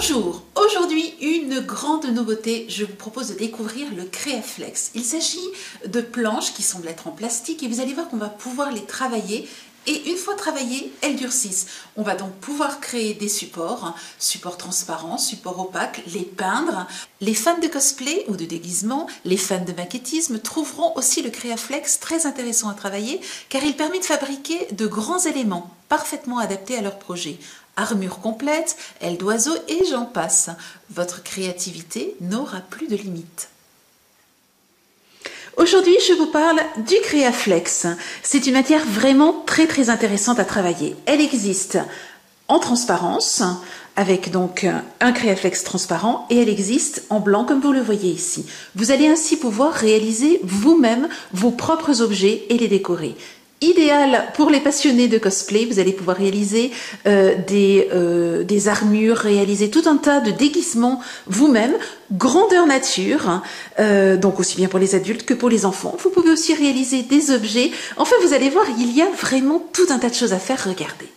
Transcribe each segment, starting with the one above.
Bonjour, aujourd'hui une grande nouveauté, je vous propose de découvrir le Créaflex. Il s'agit de planches qui semblent être en plastique et vous allez voir qu'on va pouvoir les travailler et une fois travaillées, elles durcissent. On va donc pouvoir créer des supports, supports transparents, supports opaques, les peindre. Les fans de cosplay ou de déguisement, les fans de maquettisme trouveront aussi le Créaflex très intéressant à travailler car il permet de fabriquer de grands éléments parfaitement adaptés à leur projet. Armure complète, ailes d'oiseau et j'en passe. Votre créativité n'aura plus de limite. Aujourd'hui, je vous parle du Créaflex. C'est une matière vraiment très intéressante à travailler. Elle existe en transparence, avec donc un Créaflex transparent, et elle existe en blanc comme vous le voyez ici. Vous allez ainsi pouvoir réaliser vous-même vos propres objets et les décorer. Idéal pour les passionnés de cosplay, vous allez pouvoir réaliser des armures, réaliser tout un tas de déguisements vous-même, grandeur nature, donc aussi bien pour les adultes que pour les enfants. Vous pouvez aussi réaliser des objets. Enfin, vous allez voir, il y a vraiment tout un tas de choses à faire, regardez.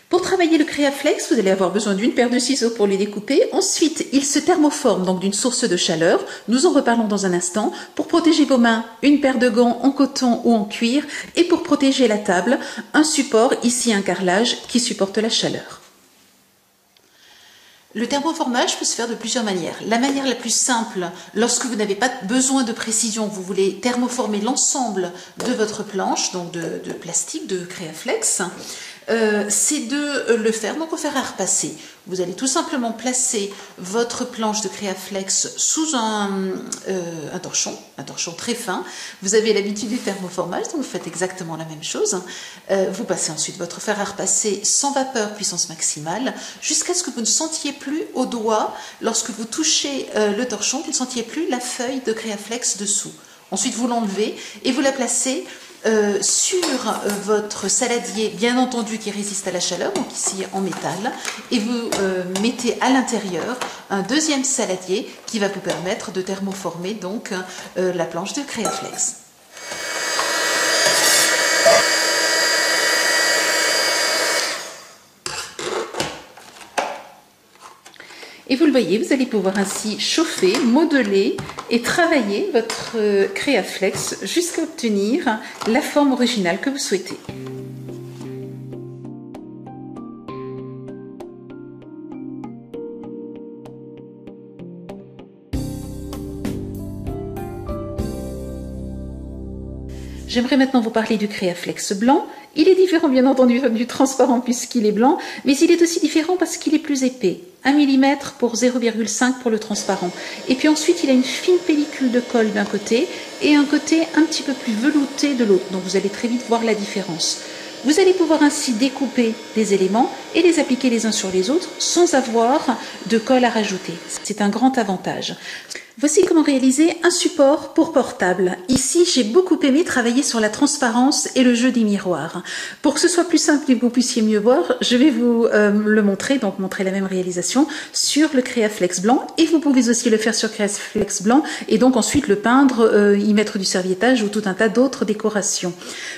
Pour travailler le Créaflex, vous allez avoir besoin d'une paire de ciseaux pour les découper. Ensuite, il se thermoforme donc d'une source de chaleur. Nous en reparlons dans un instant. Pour protéger vos mains, une paire de gants en coton ou en cuir. Et pour protéger la table, un support, ici un carrelage, qui supporte la chaleur. Le thermoformage peut se faire de plusieurs manières. La manière la plus simple, lorsque vous n'avez pas besoin de précision, vous voulez thermoformer l'ensemble de votre planche, donc de plastique, de Créaflex, c'est de le faire donc au fer à repasser. Vous allez tout simplement placer votre planche de Créaflex sous un torchon très fin. Vous avez l'habitude du thermoformage, donc vous faites exactement la même chose. Vous passez ensuite votre fer à repasser sans vapeur, puissance maximale, jusqu'à ce que vous ne sentiez plus au doigt, lorsque vous touchez le torchon, vous ne sentiez plus la feuille de Créaflex dessous. Ensuite, vous l'enlevez et vous la placez sur votre saladier, bien entendu qui résiste à la chaleur, donc ici en métal, et vous mettez à l'intérieur un deuxième saladier qui va vous permettre de thermoformer donc la planche de Créaflex. Et vous le voyez, vous allez pouvoir ainsi chauffer, modeler et travailler votre Créaflex jusqu'à obtenir la forme originale que vous souhaitez. J'aimerais maintenant vous parler du Créaflex blanc. Il est différent bien entendu du transparent puisqu'il est blanc, mais il est aussi différent parce qu'il est plus épais. 1 mm pour 0,5 pour le transparent. Et puis ensuite, il a une fine pellicule de colle d'un côté et un côté un petit peu plus velouté de l'autre. Donc vous allez très vite voir la différence. Vous allez pouvoir ainsi découper des éléments et les appliquer les uns sur les autres sans avoir de colle à rajouter. C'est un grand avantage. Voici comment réaliser un support pour portable. Ici, j'ai beaucoup aimé travailler sur la transparence et le jeu des miroirs. Pour que ce soit plus simple et que vous puissiez mieux voir, je vais vous le montrer, donc montrer la même réalisation sur le Créaflex blanc. Et vous pouvez aussi le faire sur Créaflex blanc et donc ensuite le peindre, y mettre du serviettage ou tout un tas d'autres décorations.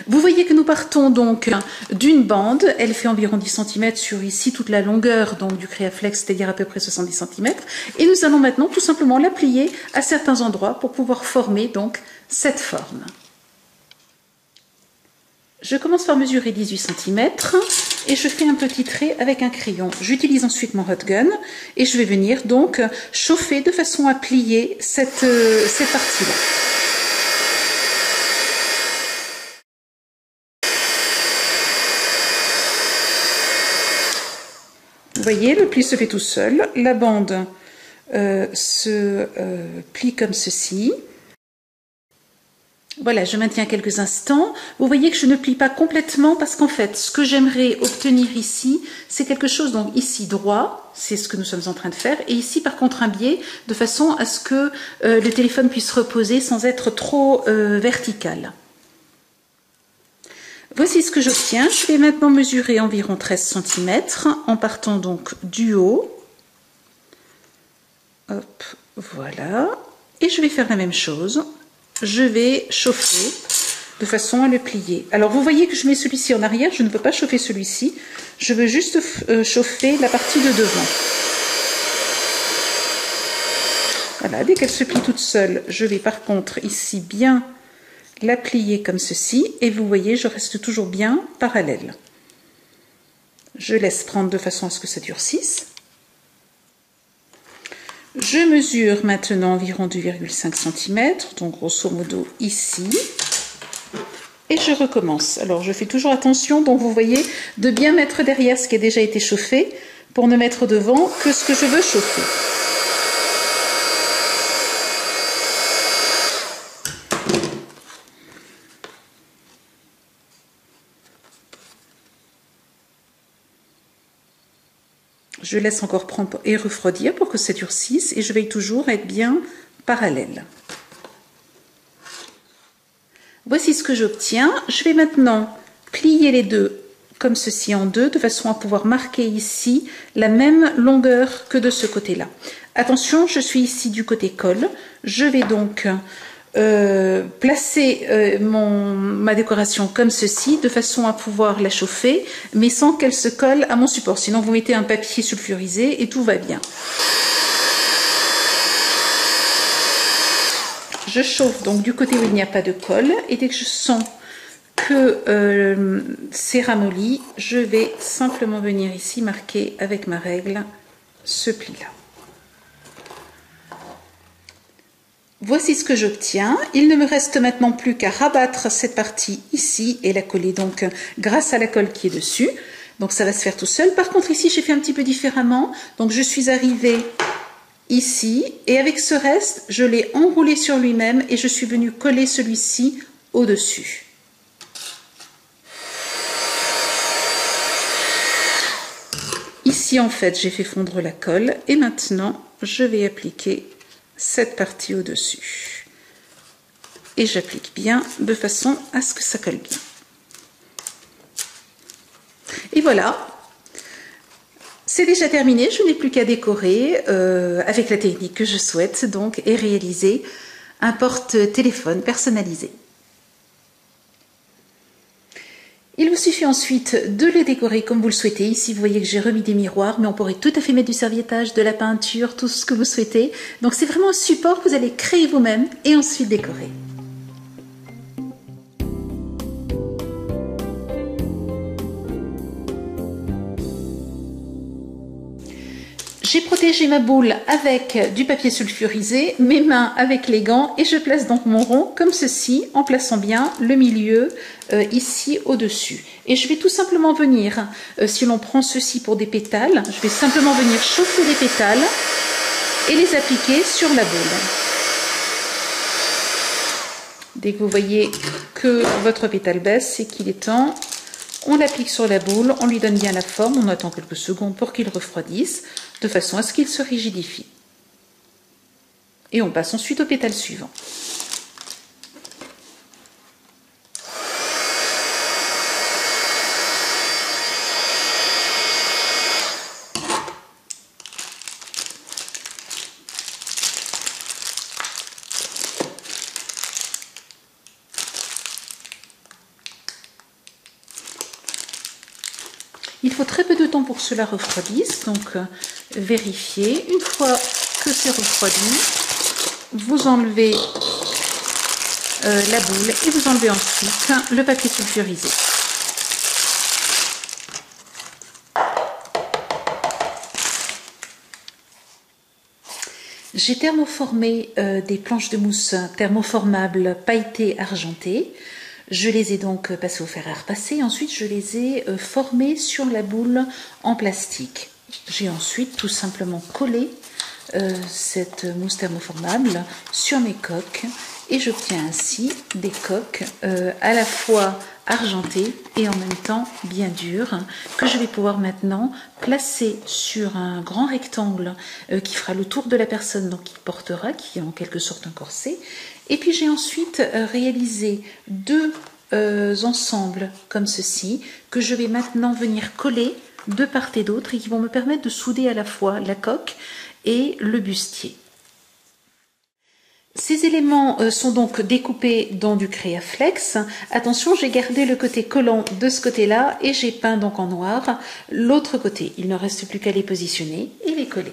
Vous voyez que nous partons donc d'une bande. Elle fait environ 10 cm sur ici toute la longueur donc, du Créaflex, c'est-à-dire à peu près 70 cm. Et nous allons maintenant tout simplement la plier à certains endroits pour pouvoir former donc cette forme. Je commence par mesurer 18 cm et je fais un petit trait avec un crayon. J'utilise ensuite mon hot gun et je vais venir donc chauffer de façon à plier cette partie-là. Vous voyez, le pli se fait tout seul. La bande se plie comme ceci. Voilà, je maintiens quelques instants. Vous voyez que je ne plie pas complètement parce qu'en fait, ce que j'aimerais obtenir ici, c'est quelque chose, donc ici droit, c'est ce que nous sommes en train de faire, et ici par contre un biais, de façon à ce que le téléphone puisse reposer sans être trop vertical. Voici ce que j'obtiens. Je vais maintenant mesurer environ 13 cm en partant donc du haut. Hop, voilà. Et je vais faire la même chose. Je vais chauffer de façon à le plier. Alors vous voyez que je mets celui-ci en arrière, je ne peux pas chauffer celui-ci, je veux juste chauffer la partie de devant. Voilà, dès qu'elle se plie toute seule, je vais par contre ici bien la plier comme ceci, et vous voyez, je reste toujours bien parallèle. Je laisse prendre de façon à ce que ça durcisse. Je mesure maintenant environ 2,5 cm, donc grosso modo ici. Et je recommence. Alors je fais toujours attention, donc vous voyez, de bien mettre derrière ce qui a déjà été chauffé, pour ne mettre devant que ce que je veux chauffer. Je laisse encore prendre et refroidir pour que ça durcisse et je veille toujours à être bien parallèle. Voici ce que j'obtiens. Je vais maintenant plier les deux comme ceci en deux de façon à pouvoir marquer ici la même longueur que de ce côté-là. Attention, je suis ici du côté colle. Je vais donc placer ma décoration comme ceci de façon à pouvoir la chauffer mais sans qu'elle se colle à mon support, sinon vous mettez un papier sulfurisé et tout va bien. Je chauffe donc du côté où il n'y a pas de colle et dès que je sens que c'est ramolli, je vais simplement venir ici marquer avec ma règle ce pli là. Voici ce que j'obtiens. Il ne me reste maintenant plus qu'à rabattre cette partie ici et la coller donc grâce à la colle qui est dessus. Donc ça va se faire tout seul. Par contre ici j'ai fait un petit peu différemment. Donc je suis arrivée ici et avec ce reste je l'ai enroulé sur lui-même et je suis venue coller celui-ci au-dessus. Ici en fait j'ai fait fondre la colle et maintenant je vais appliquer cette partie au-dessus et j'applique bien de façon à ce que ça colle bien. Et voilà, c'est déjà terminé, je n'ai plus qu'à décorer avec la technique que je souhaite donc et réaliser un porte-téléphone personnalisé. Il vous suffit ensuite de le décorer comme vous le souhaitez. Ici, vous voyez que j'ai remis des miroirs, mais on pourrait tout à fait mettre du serviettage, de la peinture, tout ce que vous souhaitez. Donc, c'est vraiment un support que vous allez créer vous-même et ensuite décorer. J'ai protégé ma boule avec du papier sulfurisé, mes mains avec les gants et je place donc mon rond comme ceci en plaçant bien le milieu ici au-dessus. Et je vais tout simplement venir, si l'on prend ceci pour des pétales, je vais simplement venir chauffer les pétales et les appliquer sur la boule. Dès que vous voyez que votre pétale baisse, c'est qu'il est temps. On l'applique sur la boule, on lui donne bien la forme, on attend quelques secondes pour qu'il refroidisse, de façon à ce qu'il se rigidifie. Et on passe ensuite au pétale suivant. Il faut très peu de temps pour que cela refroidisse, donc vérifiez. Une fois que c'est refroidi, vous enlevez la boule et vous enlevez ensuite le papier sulfurisé. J'ai thermoformé des planches de mousse thermoformables pailletées argentées. Je les ai donc passées au fer à repasser. Ensuite, je les ai formées sur la boule en plastique. J'ai ensuite tout simplement collé cette mousse thermoformable sur mes coques et j'obtiens ainsi des coques à la fois argentées et en même temps bien dures que je vais pouvoir maintenant placer sur un grand rectangle qui fera le tour de la personne donc qui portera, qui est en quelque sorte un corset. Et puis j'ai ensuite réalisé deux ensembles comme ceci que je vais maintenant venir coller de part et d'autre et qui vont me permettre de souder à la fois la coque et le bustier. Ces éléments sont donc découpés dans du Créaflex. Attention, j'ai gardé le côté collant de ce côté-là et j'ai peint donc en noir l'autre côté. Il ne reste plus qu'à les positionner et les coller.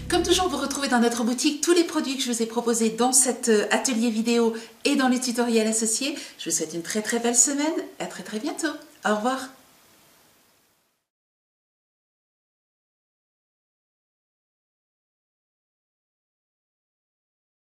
Comme toujours, vous retrouvez dans notre boutique tous les produits que je vous ai proposés dans cet atelier vidéo et dans les tutoriels associés. Je vous souhaite une très belle semaine. À très bientôt. Au revoir.